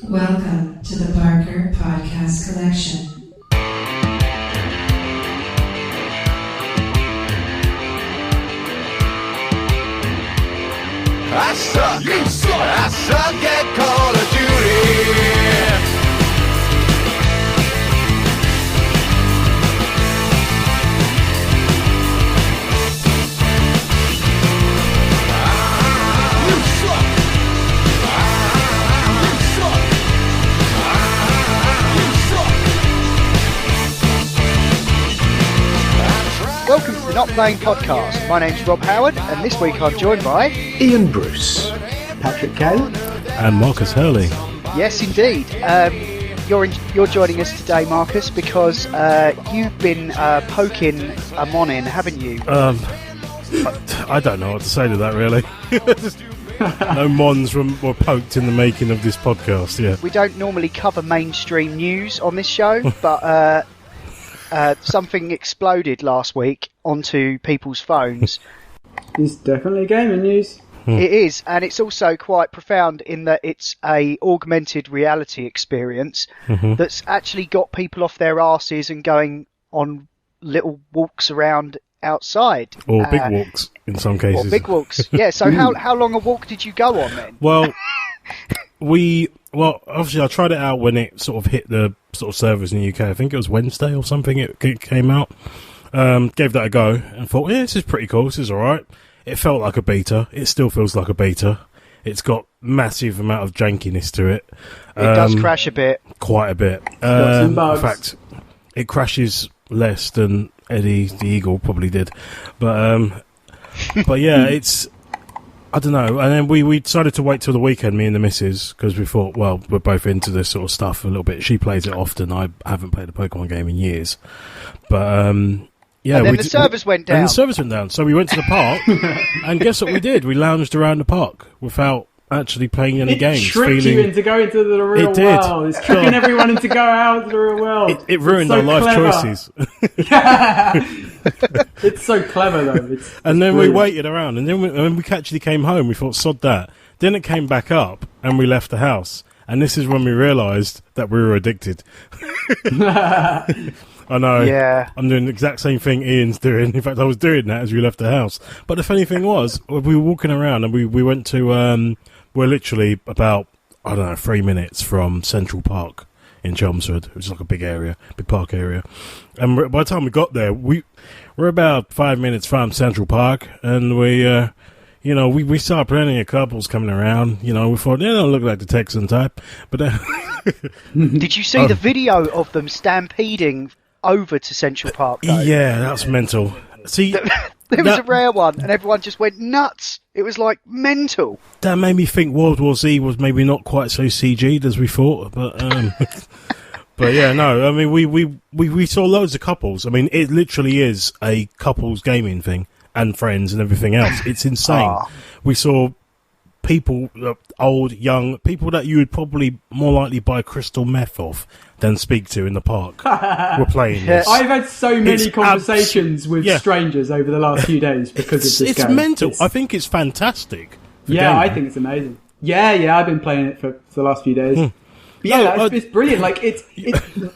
Welcome to the Barker Podcast Collection. I suck, you suck, I suck at Call of Duty. You suck. Welcome to the Not Playing Podcast. My name's Rob Howard, and this week I'm joined by Ian Bruce, Patrick Kay, and Marcus Hurley. Yes, indeed. You're joining us today, Marcus, because you've been poking a mon in, haven't you? I don't know what to say to that, really. No mons were poked in the making of this podcast. Yeah, We don't normally cover mainstream news on this show, but something exploded last week onto people's phones. It's definitely gaming news. It is, and it's also quite profound in that it's a augmented reality experience that's actually got people off their arses and going on little walks around outside. Or big walks in some cases. Or big walks, yeah. So how long a walk did you go on then? Well, obviously I tried it out when it sort of hit the sort of servers in the UK. I think it was Wednesday or something it came out. Gave that a go and thought, yeah, this is pretty cool, this is alright. It felt like a beta. It still feels like a beta. It's got massive amount of jankiness to it. It does crash a bit. Quite a bit. Got some bugs. In fact, it crashes less than Eddie the Eagle probably did. But yeah, it's... I don't know. And then we decided to wait till the weekend, me and the missus, because we thought, well, we're both into this sort of stuff a little bit. She plays it often. I haven't played a Pokemon game in years. But... yeah, and then the servers went down. And the servers went down. So we went to the park, and guess what we did? We lounged around the park without actually playing any games. It tricked you into going to the real world. It's tricking everyone into go out to the real world. It ruined our life choices. It's so clever, though. And then we waited around, and then when we actually came home, we thought, sod that. Then it came back up, and we left the house. And this is when we realised that we were addicted. I know. Yeah. I'm doing the exact same thing Ian's doing. In fact, I was doing that as we left the house. But the funny thing was, we were walking around and we went to, we're literally about, 3 minutes from Central Park in Chelmsford, which is like a big area, big park area. And by the time we got there, we're about 5 minutes from Central Park, and we saw plenty of couples coming around. We thought, they don't look like the Texan type. But did you see the video of them stampeding over to Central Park, though? Yeah, that's mental. See, there was a rare one, and everyone just went nuts. It was like mental. That made me think World War Z was maybe not quite so CG'd as we thought, but but yeah, no. I mean, we saw loads of couples. I mean, it literally is a couples gaming thing, and friends and everything else. It's insane. We saw people, old, young, people that you would probably more likely buy crystal meth off than speak to in the park. We're playing this. I've had so many conversations with strangers over the last few days because of this game. It's mental. I think it's fantastic. Yeah, I think it's amazing. Yeah, I've been playing it for the last few days. But yeah, it's brilliant. Like it's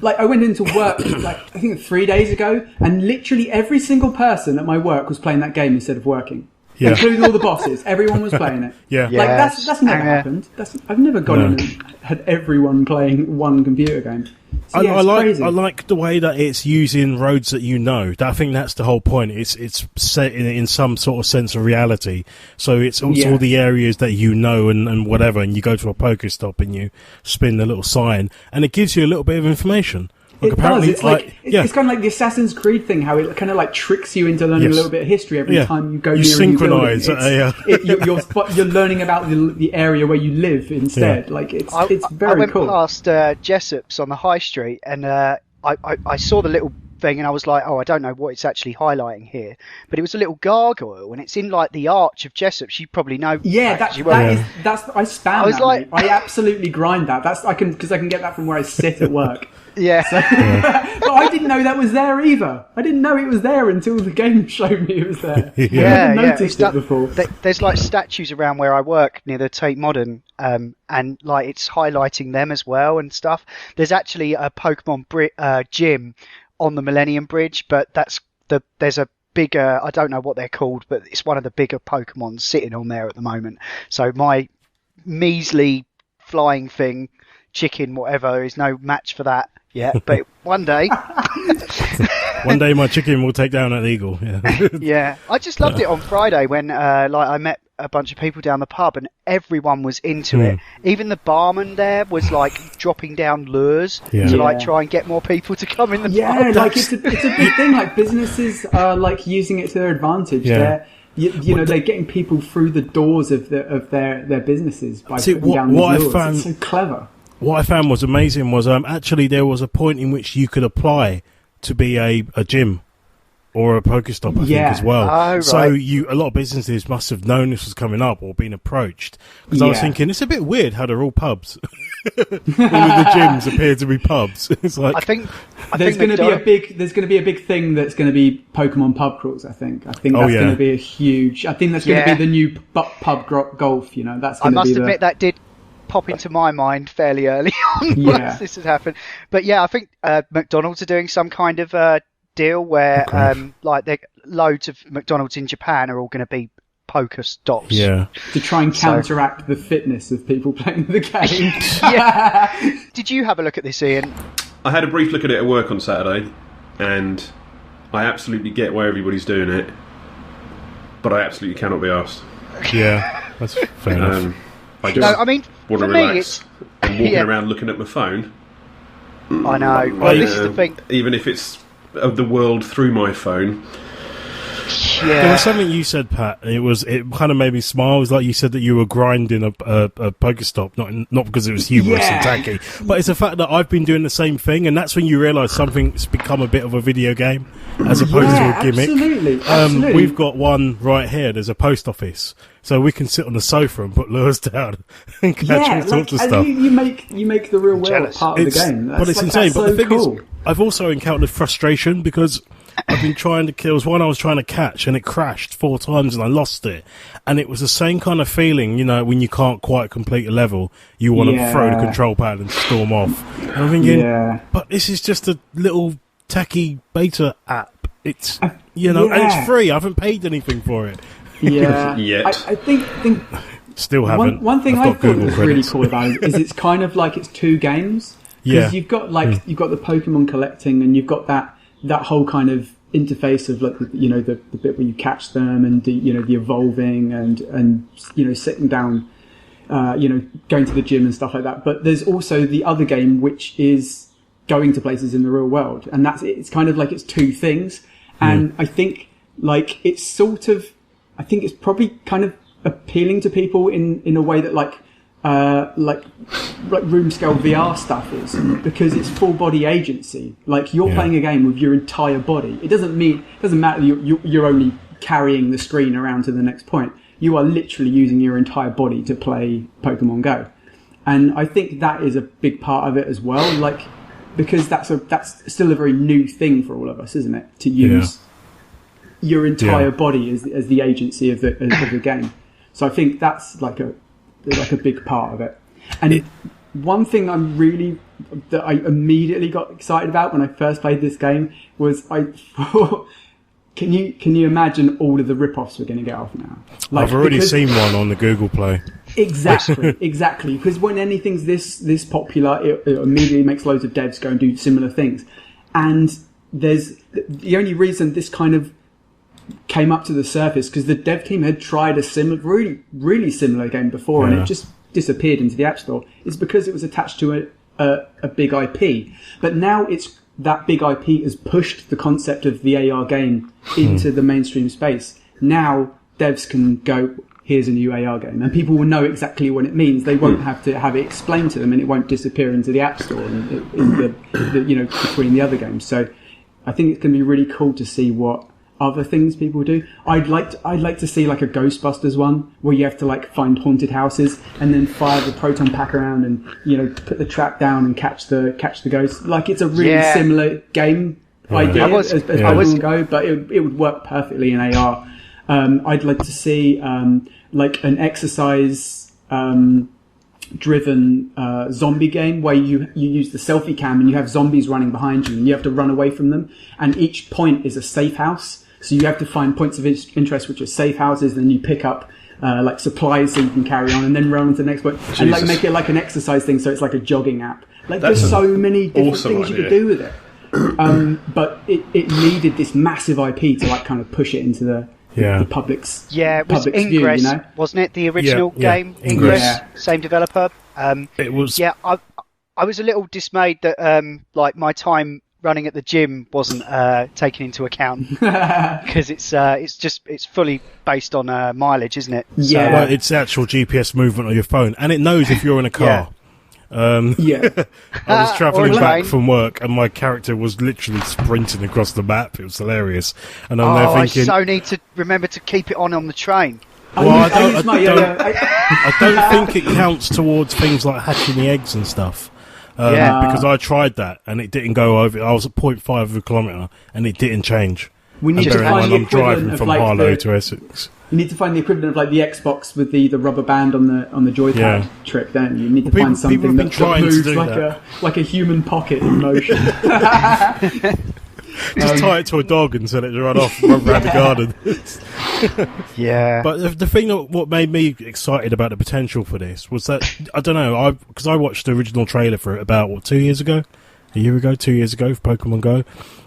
like I went into work like I think 3 days ago, and literally every single person at my work was playing that game instead of working. Yeah. Including all the bosses, everyone was playing it. Yeah, like that's never happened. I've never gone in and had everyone playing one computer game. So, I like the way that it's using roads that you know. I think that's the whole point. It's set in some sort of sense of reality. So it's also all the areas that you know and whatever. And you go to a Pokestop and you spin the little sign, and it gives you a little bit of information. Like apparently, it's it's kind of like the Assassin's Creed thing, how it kind of like tricks you into learning a little bit of history every time you go near synchronise. You're learning about the area where you live instead. Like it's very cool. I went past Jessop's on the high street, and I saw the little thing, and I was like, oh, I don't know what it's actually highlighting here, but it was a little gargoyle, and it's in like the arch of Jessup. You probably know. Yeah, that's I spam. I was like, I absolutely grind that. Because I can get that from where I sit at work. Yeah. But I didn't know that was there either. I didn't know it was there until the game showed me it was there. I hadn't noticed it before. There's like statues around where I work near the Tate Modern, and like it's highlighting them as well and stuff. There's actually a Pokemon gym on the Millennium Bridge, but there's a bigger, I don't know what they're called, but it's one of the bigger Pokemon sitting on there at the moment. So my measly flying thing, chicken, whatever, is no match for that. Yeah, but one day... One day my chicken will take down an eagle. Yeah, yeah. I just loved it on Friday when I met a bunch of people down the pub and everyone was into it. Even the barman there was like dropping down lures to like try and get more people to come in the pub. Yeah, like it's a big thing. Like businesses are like using it to their advantage. Yeah. You know, they're getting people through the doors of their businesses by putting down these lures. It's so clever. What I found was amazing was actually there was a point in which you could apply to be a gym or a Pokestop, I think, as well. Oh, right. So a lot of businesses must have known this was coming up or been approached. Because I was thinking, it's a bit weird how they're all pubs. All of the gyms appear to be pubs. It's like I think there's going to be a big thing that's going to be Pokemon pub crawls. I think that's going to be a huge. I think that's going to be the new pub golf. You know, that's. I must admit that did pop into my mind fairly early on once this has happened. But yeah, I think McDonald's are doing some kind of deal where like loads of McDonald's in Japan are all going to be Pokestops. Yeah. To try and counteract the fitness of people playing the game. Did you have a look at this, Ian? I had a brief look at it at work on Saturday, and I absolutely get why everybody's doing it, but I absolutely cannot be asked. Yeah, that's fair enough. I just want to relax. Me, and walking around looking at my phone. I know. Well, this is the thing. Even if it's of the world through my phone. Yeah. There was something you said, Pat. It kind of made me smile. It was like you said that you were grinding a Pokestop, not because it was humorous and tacky, but it's the fact that I've been doing the same thing, and that's when you realise something's become a bit of a video game as opposed to a gimmick. Absolutely. We've got one right here. There's a post office, so we can sit on the sofa and put lures down and catch all sorts of stuff. You make the real world part of the game. But it's insane. But the thing is, I've also encountered frustration because I've been trying to kill. There was one I was trying to catch and it crashed 4 times and I lost it. And it was the same kind of feeling, you know, when you can't quite complete a level, you want to throw the control pad and storm off. And I'm thinking, but this is just a little techie beta app. It's, you know, and it's free. I haven't paid anything for it. Yeah. Yet. I think still haven't. One thing I thought was really cool about it is it's kind of like it's 2 games. Because you've got you've got the Pokemon collecting and you've got that whole kind of interface of like the bit where you catch them and the evolving and sitting down, going to the gym and stuff like that. But there's also the other game which is going to places in the real world, and it's kind of like it's 2 things. And I think it's probably kind of appealing to people in a way that like room scale VR stuff is, because it's full body agency. Like you're playing a game with your entire body. It doesn't matter you're only carrying the screen around to the next point. You are literally using your entire body to play Pokemon Go, and I think that is a big part of it as well. Like because that's still a very new thing for all of us, isn't it? To use your entire body as the agency of the game. So I think that's like a big part of it. And one thing that I immediately got excited about when I first played this game was I thought, can you imagine all of the rip-offs we're going to get off now? I've already seen one on the Google Play. Exactly. Because when anything's this popular, it immediately makes loads of devs go and do similar things. And there's the only reason this kind of came up to the surface because the dev team had tried a really, really similar game before and it just disappeared into the App Store. It's because it was attached to a big IP. But now that big IP has pushed the concept of the AR game into the mainstream space. Now devs can go, here's a new AR game, and people will know exactly what it means. They won't have to have it explained to them, and it won't disappear into the App Store and between the other games. So I think it's going to be really cool to see what other things people do. I'd like to see like a Ghostbusters one where you have to like find haunted houses and then fire the proton pack around and, you know, put the trap down and catch the ghost. Like, it's a really similar game idea as Pokemon Go, but it would work perfectly in AR. I'd like to see like an exercise driven zombie game where you use the selfie cam and you have zombies running behind you and you have to run away from them, and each point is a safe house, so you have to find points of interest which are safe houses, then you pick up like supplies so you can carry on and then run on to the next point. And like make it like an exercise thing, so it's like a jogging app. Like, there's so many different things you could do with it. But it needed this massive IP to like kind of push it into the public's it was public's Ingress, view, you know? wasn't it? The original game, Ingress. Same developer. It was. Yeah, I was a little dismayed that like my time running at the gym wasn't taken into account because it's fully based on mileage, isn't it? Yeah, well, it's actual GPS movement on your phone, and it knows if you're in a car. I was travelling back from work and my character was literally sprinting across the map. It was hilarious, and I'm there thinking, I so need to remember to keep it on the train. Well, I don't think it counts towards things like hatching the eggs and stuff. Because I tried that and it didn't go over. I was at 0.5 of a kilometre and it didn't change. We need to find the I'm driving from Harlow to Essex. You need to find the equivalent of like the Xbox with the rubber band on the joypad trick. Don't you? You need to find something that moves like a human pocket in motion. Just tie it to a dog and send it to run off and run around the garden. But the thing what made me excited about the potential for this was that, I don't know, because I watched the original trailer for it about 2 years ago for Pokemon Go,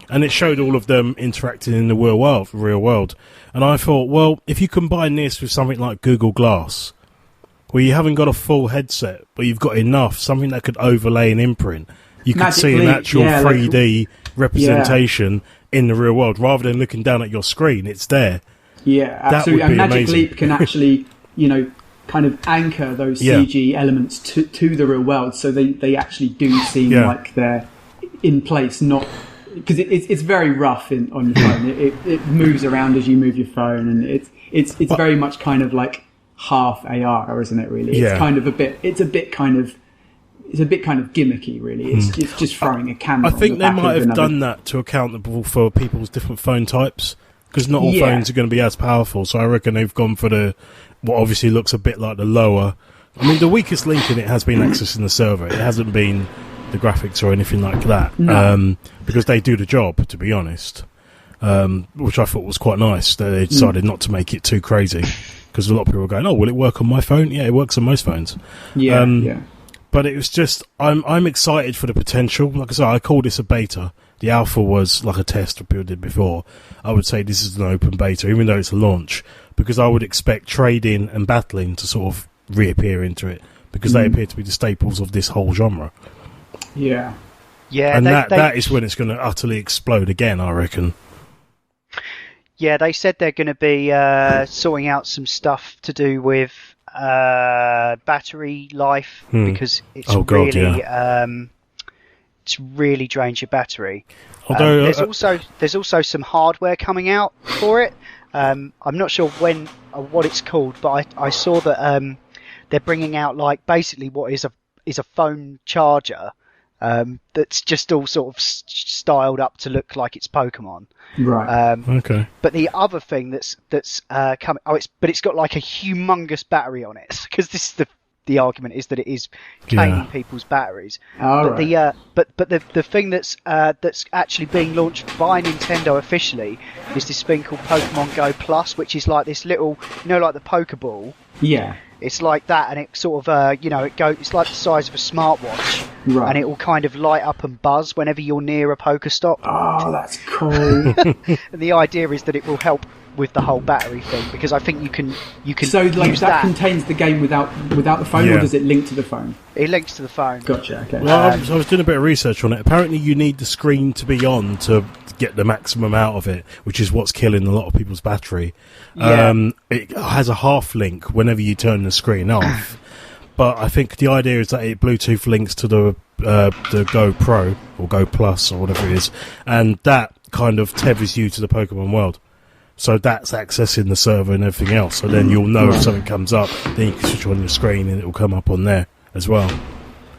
and it showed all of them interacting in the real world, and I thought, well, if you combine this with something like Google Glass, where you haven't got a full headset but you've got enough, something that could overlay an imprint, you could see an actual 3D representation in the real world rather than looking down at your screen. It's there. Yeah, absolutely. And Magic Leap can actually, kind of anchor those CG elements to the real world, so they actually do seem like they're in place, not because it's very rough on your phone. It moves around as you move your phone, and it's very much kind of like half AR, isn't it? Really, it's kind of a bit gimmicky, really. It's just throwing a camera. I think on the they back might of have done that to account for people's different phone types, because not all phones are going to be as powerful. So I reckon they've gone for what obviously looks a bit like the lower. I mean, the weakest link in it has been accessing the server. It hasn't been the graphics or anything like that, because they do the job, to be honest. Which I thought was quite nice. They decided not to make it too crazy, because a lot of people were going, "Oh, will it work on my phone?" Yeah, it works on most phones. But it was just, I'm excited for the potential. Like I said, I call this a beta. The alpha was like a test that people did before. I would say this is an open beta, even though it's a launch, because I would expect trading and battling to sort of reappear into it, because they appear to be the staples of this whole genre. Yeah. And that is when it's going to utterly explode again, I reckon. Yeah, they said they're going to be sorting out some stuff to do with battery life, because it's it's really drains your battery. Although there's also some hardware coming out for it. I'm not sure when or what it's called, but I saw that they're bringing out like basically what is a phone charger that's just all sort of styled up to look like it's Pokemon. Right. Okay. But the other thing that's coming, it's got like a humongous battery on it, because this is the argument is that it is caning people's batteries. Oh, but the thing that's actually being launched by Nintendo officially is this thing called Pokemon Go Plus, which is like this little, like the Pokeball. Yeah. It's like that, and it sort of, it's like the size of a smartwatch, and it will kind of light up and buzz whenever you're near a Pokestop. Oh, that's cool. And the idea is that it will help with the whole battery thing, because I think you can so like use that contains the game without the phone, or does it link to the phone? It links to the phone. Gotcha. Okay. Well, I was doing a bit of research on it. Apparently, you need the screen to be on to get the maximum out of it, which is what's killing a lot of people's battery. It has a half link whenever you turn the screen off, but I think the idea is that it Bluetooth links to the Go Pro or Go Plus or whatever it is, and that kind of tethers you to the Pokemon world. So that's accessing the server and everything else. So then you'll know if something comes up, then you can switch on your screen and it will come up on there as well.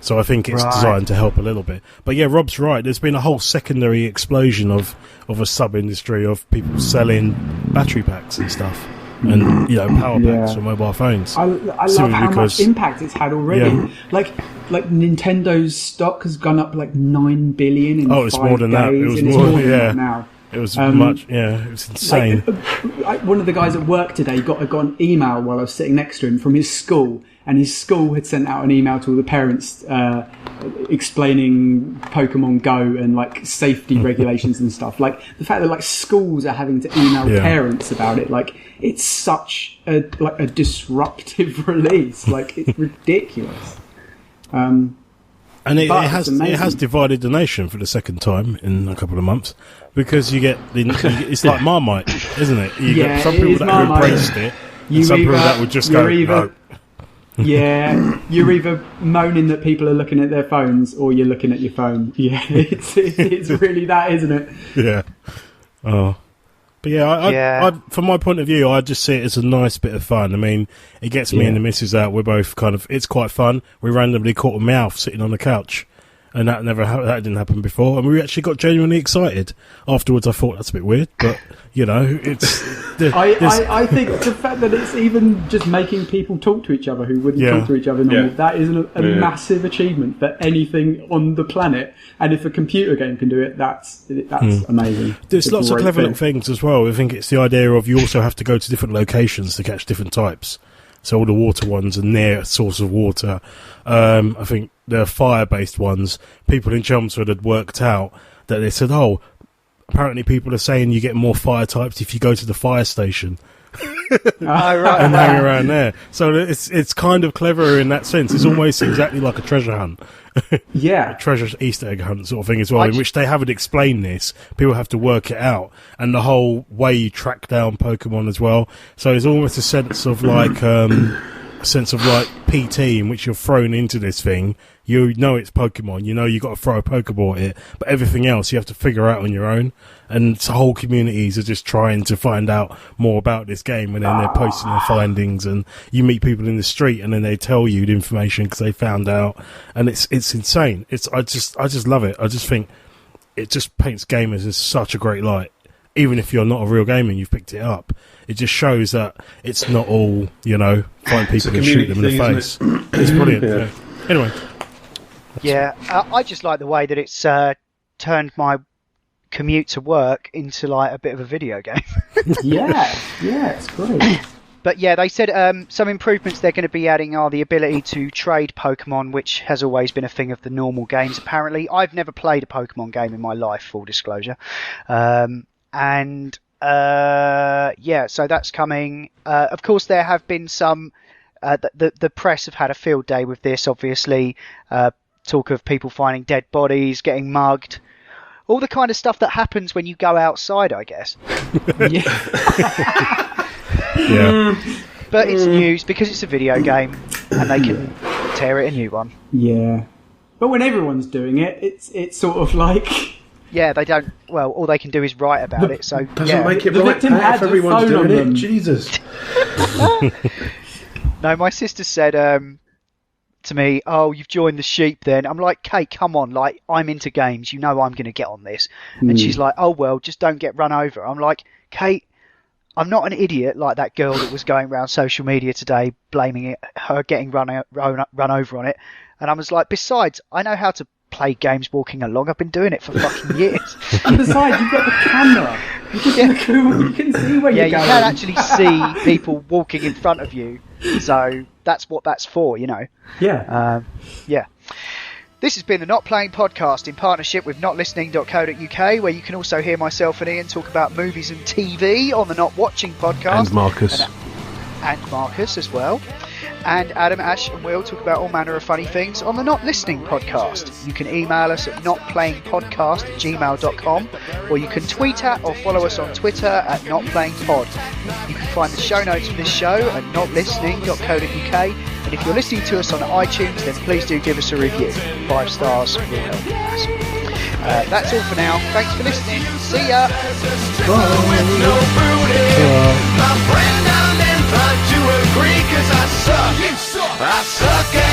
So I think it's designed to help a little bit. But yeah, Rob's right. There's been a whole secondary explosion of a sub-industry of people selling battery packs and stuff. And, power packs for mobile phones. I love how much impact it's had already. Yeah. Like Nintendo's stock has gone up like 9 billion in 5 days. It's more than that. It was more than that now. It was much, it was insane. One of the guys at work today got an email while I was sitting next to him from his school, and his school had sent out an email to all the parents explaining Pokemon Go and like safety regulations and stuff. Like the fact that like schools are having to email parents about it, like it's such a disruptive release. Like it's ridiculous. And it has divided the nation for the second time in a couple of months, because you get it's like Marmite, isn't it? You get some people that have embraced it, and some people that would just go, no. Yeah, you're either moaning that people are looking at their phones, or you're looking at your phone. Yeah, it's really that, isn't it? Yeah. Oh. But I, from my point of view, I just see it as a nice bit of fun. I mean, it gets me and the missus out. We're both it's quite fun. We randomly caught a mouth sitting on the couch, and that didn't happen before. And we actually got genuinely excited. Afterwards, I thought that's a bit weird, but it's. I think the fact that it's even just making people talk to each other who wouldn't talk to each other normally, that is a massive achievement for anything on the planet. And if a computer game can do it, that's amazing. There's lots of clever little things as well. I think it's the idea of you also have to go to different locations to catch different types. So all the water ones are near a source of water. I think the fire-based ones, people in Chelmsford had worked out that they said, apparently people are saying you get more fire types if you go to the fire station. And hang around there. So it's kind of clever in that sense. It's almost exactly like a treasure hunt. Yeah. A treasure Easter egg hunt sort of thing as well, in which they haven't explained this. People have to work it out. And the whole way you track down Pokemon as well. So it's almost a sense of like PT in which you're thrown into this thing. You know it's Pokemon. You know you've got to throw a Pokeball at it. But everything else you have to figure out on your own. And whole communities are just trying to find out more about this game. And then they're posting their findings. And you meet people in the street and then they tell you the information because they found out. And it's insane. I just love it. I just think it just paints gamers as such a great light. Even if you're not a real gamer and you've picked it up, it just shows that it's not all, find people and shoot them in the face. It's brilliant. Yeah. Anyway. Yeah, I just like the way that it's turned my commute to work into like a bit of a video game. yeah, it's great. But yeah, they said some improvements they're going to be adding are the ability to trade Pokemon, which has always been a thing of the normal games, apparently. I've never played a Pokemon game in my life, full disclosure. So that's coming. Of course, there have been some... the press have had a field day with this, obviously. Talk of people finding dead bodies, getting mugged. All the kind of stuff that happens when you go outside, I guess. Yeah. But it's news because it's a video game and they can tear it a new one. Yeah. But when everyone's doing it, it's sort of like... Yeah, they don't... Well, all they can do is write about it, so... Doesn't make it the right victim had if everyone's a phone doing on them. it. Jesus. No, my sister said to me, "Oh, you've joined the sheep then." I'm like, "Kate, come on, like, I'm into games. You know I'm going to get on this." And she's like, "Oh, well, just don't get run over." I'm like, "Kate, I'm not an idiot like that girl that was going around social media today blaming her getting run over on it." And I was like, "Besides, I know how to play games walking along. I've been doing it for fucking years." And besides, you've got the camera. You can see where you're going. Yeah, you can actually see people walking in front of you. So that's what that's for, Yeah. Yeah. This has been the Not Playing Podcast in partnership with notlistening.co.uk, where you can also hear myself and Ian talk about movies and TV on the Not Watching Podcast. And Marcus. And Marcus as well. And Adam, Ash and Will talk about all manner of funny things on the Not Listening Podcast. You can email us at notplayingpodcast@gmail.com, or you can tweet at or follow us on Twitter at notplayingpod. You can find the show notes for this show at notlistening.co.uk, and if you're listening to us on iTunes, then please do give us a review. 5 stars will help us. That's all for now. Thanks for listening. See ya. With no booty. My friend, I'm inclined to agree, 'cause I suck. I suck at